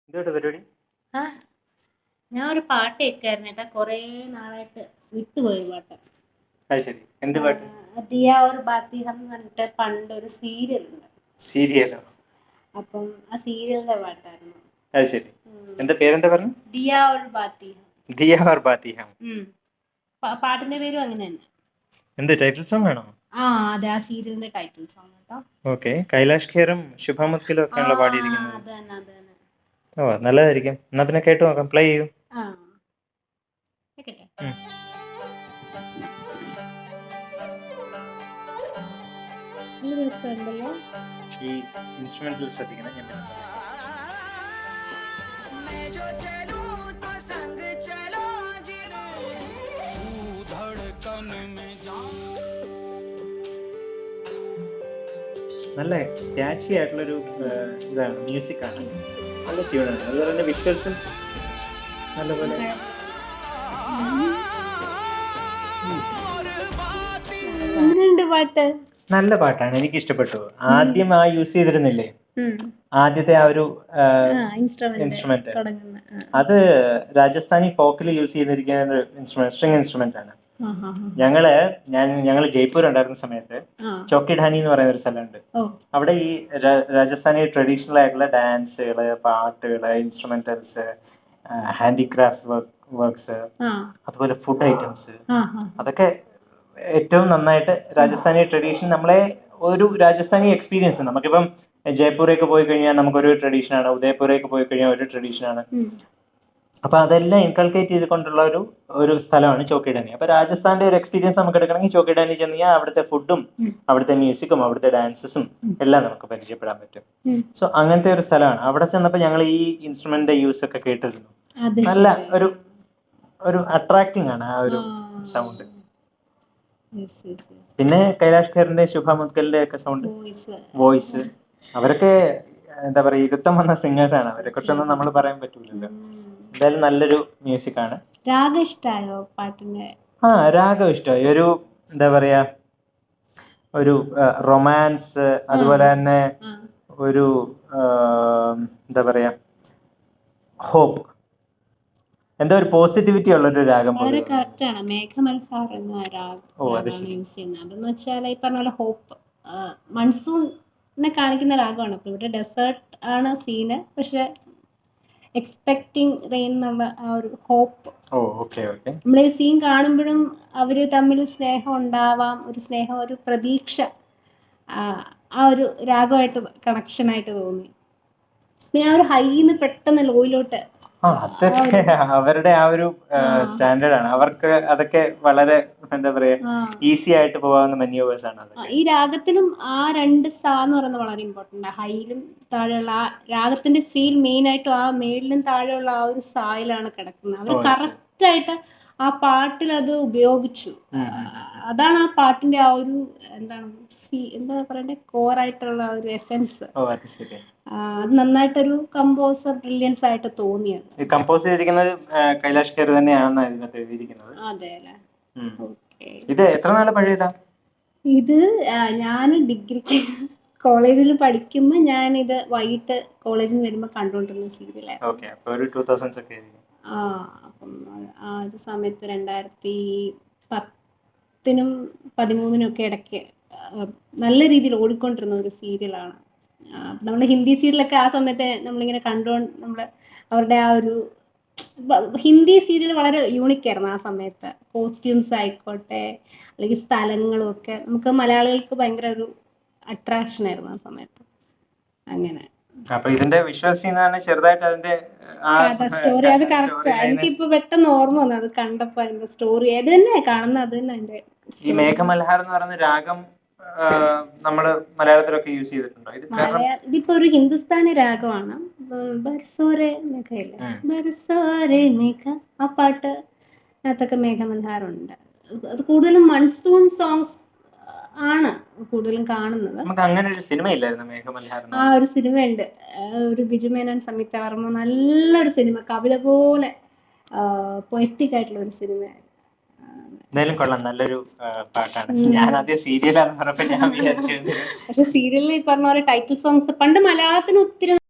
എന്തുവാ പരിപാടി? ആ ഞാൻ ഒരു പാട്ട് കേൾക്കായിരുന്നു കേട്ടാ, കുറേ നാളായിട്ട് വിട്ടുപോയി പാട്ട്. അത് ശരി. എന്ത് പാട്ട്? ദിയ ഒരു ബാത്തി ഹം എന്ന് പറഞ്ഞിട്ട് പണ്ട് ഒരു സീരിയൽ ഉണ്ട്. സീരിയലോ? അപ്പം ആ സീരിയലിന്റെ പാട്ടായിരുന്നു. അത് ശരി. എന്താ പേരെന്താ പറഞ്ഞു? ദിയ ഒരു ബാത്തി ഹം. ദിയ ഓർ ബാത്തി ഹം. പാട്ടിന്റെ പേരും അങ്ങനെ തന്നെ. എന്ത് ടൈറ്റിൽ സോങ് ആണോ? അതെ, ആ സീരിയലിന്റെ ടൈറ്റിൽ സോങ് കേട്ടോ. ഓക്കെ. കൈലാഷ് ഖേറും ശുഭ മുദ്ഗിലും ഒക്കെയാണല്ലോ പാടിയിരിക്കുന്നത്. അത് തന്നെ. ഓ, നല്ലതായിരിക്കും. എന്നാ പിന്നെ കേട്ടു നോക്കാം. പ്ലേ ചെയ്യൂ. കേക്കട്ടെ. നല്ല രസമുണ്ടല്ലോ. ഈ ഇൻസ്ട്രുമെന്റൽ ശ്രദ്ധിക്കണം. ഞാൻ നല്ല ക്യാച്ചി ആയിട്ടുള്ളൊരു ഇതാണ്, മ്യൂസിക്കാണ്. നല്ല ട്യൂണാണ്. അതുപോലെ തന്നെ വിഷ്വൽസും നല്ലപോലെ. നല്ല പാട്ടാണ്, എനിക്ക് ഇഷ്ടപ്പെട്ടു. ആദ്യം ആ യൂസ് ചെയ്തിരുന്നില്ലേ, ആദ്യത്തെ ആ ഒരു ഇൻസ്ട്രുമെന്റ്, അത് രാജസ്ഥാനി ഫോക്കിൽ യൂസ് ചെയ്തിരിക്കുന്ന ഒരു ഇൻസ്ട്രുമെന്റ്, സ്ട്രിംഗ് ഇൻസ്ട്രുമെന്റ് ആണ്. ഞങ്ങള് ജയ്പൂർ ഉണ്ടായിരുന്ന സമയത്ത് ചോക്കിഡാനി എന്ന് പറയുന്ന ഒരു സ്ഥലമുണ്ട്. അവിടെ ഈ രാജസ്ഥാനി ട്രഡീഷണൽ ആയിട്ടുള്ള ഡാൻസുകള്, പാട്ടുകള്, ഇൻസ്ട്രുമെന്റൽസ്, ഹാൻഡിക്രാഫ്റ്റ് വർക്ക്സ്, അതുപോലെ ഫുഡ് ഐറ്റംസ്, അതൊക്കെ ഏറ്റവും നന്നായിട്ട് രാജസ്ഥാനി ട്രഡീഷൻ, നമ്മളെ ഒരു രാജസ്ഥാനി എക്സ്പീരിയൻസ്. നമുക്കിപ്പം ജയ്പൂരേക്ക് പോയി കഴിഞ്ഞാൽ നമുക്കൊരു ട്രഡീഷനാണ്, ഉദയപൂരേക്ക് പോയി കഴിഞ്ഞാൽ ഒരു ട്രഡീഷനാണ്. അപ്പൊ അതെല്ലാം ഇൻകൾക്കേറ്റ് ചെയ്തുകൊണ്ടുള്ള ഒരു സ്ഥലമാണ് ചോക്കിഡാനി. അപ്പൊ രാജസ്ഥാന്റെ ഒരു എക്സ്പീരിയൻസ് നമുക്ക് എടുക്കണമെങ്കിൽ ചോക്കിഡാനി ചെന്ന് കഴിഞ്ഞാൽ അവിടുത്തെ ഫുഡും അവിടുത്തെ മ്യൂസിക്കും അവിടുത്തെ ഡാൻസസും എല്ലാം നമുക്ക് പരിചയപ്പെടാൻ പറ്റും. സോ അങ്ങനത്തെ ഒരു സ്ഥലമാണ്. അവിടെ ചെന്നപ്പോൾ ഞങ്ങൾ ഈ ഇൻസ്ട്രുമെന്റ് യൂസ് ഒക്കെ കേട്ടിരുന്നു. നല്ല ഒരു അട്രാക്റ്റിംഗ് ആണ് ആ ഒരു സൗണ്ട്. പിന്നെ കൈലാഷ് ഖേറിന്റെ ശുഭ മുദ്ഗലിന്റെ ഒക്കെ സൗണ്ട്, വോയിസ്, അവരൊക്കെ എന്താ പറയാ, യുഗത്തം വന്ന സിംഗേഴ്സ് ആണ്. അവരെ കുറിച്ചൊന്നും നമ്മൾ പറയാൻ പറ്റൂലല്ലോ. എന്തായാലും നല്ലൊരു മ്യൂസിക് ആണ്. രാഗം ഇഷ്ടമായോ പാട്ടിന്റെ? രാഗം ഇഷ്ടമായി. ഒരു എന്താ പറയാ, ഒരു റൊമാൻസ്, അതുപോലെ തന്നെ ഒരു എന്താ പറയാ, ഹോപ്പ്, എന്താ ഒരു പോസിറ്റിവിറ്റി ഉള്ളൊരു രാഗം. വളരെ കറക്റ്റ് ആണ്. മേഘമൽഹാർ എന്ന രാഗമാണ് യൂസ് ചെയ്യുന്നത്. അതെന്ന് വെച്ചാൽ ഈ പറഞ്ഞ പോലെ ഹോപ്പ്, മൺസൂണിനെ കാണിക്കുന്ന രാഗമാണ്. അപ്പൊ ഇവിടെ ഡെസേർട്ട് ആണ് സീന്, പക്ഷെ എക്സ്പെക്ടിങ് റെയിൻ എന്നുള്ള ആ ഒരു ഹോപ്പ്. നമ്മൾ ഈ സീൻ കാണുമ്പോഴും അവര് തമ്മിൽ സ്നേഹം ഉണ്ടാവാം, ഒരു പ്രതീക്ഷ ആ ഒരു രാഗമായിട്ട് കണക്ഷൻ ആയിട്ട് തോന്നി. പിന്നെ ആ ഒരു ഹൈന്ന് പെട്ടെന്ന് ലോയിലോട്ട്, അതൊക്കെ അവരുടെ ആ ഒരു സ്റ്റാൻഡേർഡ് ആണ്. അവർക്ക് അതൊക്കെ വളരെ എന്താ പറയാ, ഈസി ആയിട്ട് പോകാവുന്ന മെന്യൂവേഴ്സ് ആണ്. ഈ രാഗത്തിലും ആ രണ്ട് സാ എന്ന് പറയുന്നത് വളരെ ഇമ്പോർട്ടന്റ്. ഹൈയിലും താഴെയുള്ള ആ രാഗത്തിന്റെ ഫീൽ മെയിൻ ആയിട്ടും ആ മേളിലും താഴെയുള്ള ആ ഒരു സായിലാണ് കിടക്കുന്നത്. അവർ കറക്റ്റ് ആയിട്ട് ആ പാട്ടിൽ അത് ഉപയോഗിച്ചു. അതാണ് ആ പാട്ടിന്റെ ആ ഒരു എന്താ പറയണ്ടേ, കോറായിട്ടുള്ള ഒരു എസെൻസ്. അത് നന്നായിട്ടൊരു കമ്പോസർ ബ്രില്യൻസ് ആയിട്ട് തോന്നിയത്. കമ്പോസ് ചെയ്തിരിക്കുന്നത് കൈലാഷ് ഖേർ തന്നെയാണെന്ന് ഇതിനകത്ത് എഴുതിയിരിക്കുന്നത്. അതെ അല്ലേ? ഇത് എത്ര നാളെ പഴയതാ? ഇത് ഞാൻ ഡിഗ്രിക്ക് കോളേജിൽ പഠിക്കുമ്പോൾ ഞാനിത് വൈകിട്ട് കോളേജിൽ നിന്ന് വരുമ്പോൾ കണ്ടുകൊണ്ടിരുന്ന സീരിയലായിരുന്നു. അപ്പം ആ ഒരു സമയത്ത് 2010-നും ഒക്കെ നല്ല രീതിയിൽ ഓടിക്കൊണ്ടിരുന്ന ഒരു സീരിയലാണ്. നമ്മുടെ ഹിന്ദി സീരിയലൊക്കെ ആ സമയത്ത് നമ്മളിങ്ങനെ നമ്മൾ അവരുടെ ആ ഒരു ഹിന്ദി സീരിയൽ വളരെ യൂണിക്കായിരുന്നു ആ സമയത്ത്. കോസ്റ്റ്യൂംസ് ആയിക്കോട്ടെ, അല്ലെങ്കിൽ സ്ഥലങ്ങളും ഒക്കെ നമുക്ക് മലയാളികൾക്ക് ഭയങ്കര ഒരു അട്രാക്ഷൻ ആയിരുന്നു ആ സമയത്ത്. അങ്ങനെ ഇതിന്റെ വിഷ്വൽസ് ചെറുതായിട്ട് അതിന്റെ സ്റ്റോറി, അത് കറക്റ്റ്. എനിക്കിപ്പോ പെട്ടെന്ന് ഓർമ്മ വന്നു അത് കണ്ടപ്പോ. അതിന്റെ സ്റ്റോറി ഏത് തന്നെ കാണുന്നത്, അത് തന്നെ അതിന്റെ. ഈ മേഘമൽഹാർ എന്ന് പറയുന്ന രാഗം നമ്മള് മലയാളത്തിലൊക്കെ യൂസ് ചെയ്തിട്ടുണ്ടോ? ഇതിപ്പോ ഒരു ഹിന്ദുസ്ഥാനി രാഗമാണ്. ആ പാട്ട് അതിനകത്തൊക്കെ മേഘമൽഹാറുണ്ട്. അത് കൂടുതലും മൺസൂൺ സോങ്സ് ആണ് കൂടുതലും കാണുന്നത്. അങ്ങനെ ഒരു സിനിമ ഇല്ലായിരുന്നു മേഘമൽഹാർ? ആ ഒരു സിനിമ ഉണ്ട്, ഒരു ബിജു മേനോൻ, സംയുക്ത വർമ്മ, നല്ലൊരു സിനിമ, കവിത പോലെ പൊയറ്റിക് ആയിട്ടുള്ള ഒരു സിനിമയാണ്. എന്തായാലും കൊള്ളാം, നല്ലൊരു പാട്ടാണ്. ഞാൻ ആദ്യം സീരിയലാന്ന് പറഞ്ഞപ്പോ ഞാൻ വിചാരിച്ചു. പക്ഷെ സീരിയലിൽ ഈ പറഞ്ഞ പോലെ ടൈറ്റിൽ സോങ്സ് പണ്ട് മലയാളത്തിന് ഒത്തിരി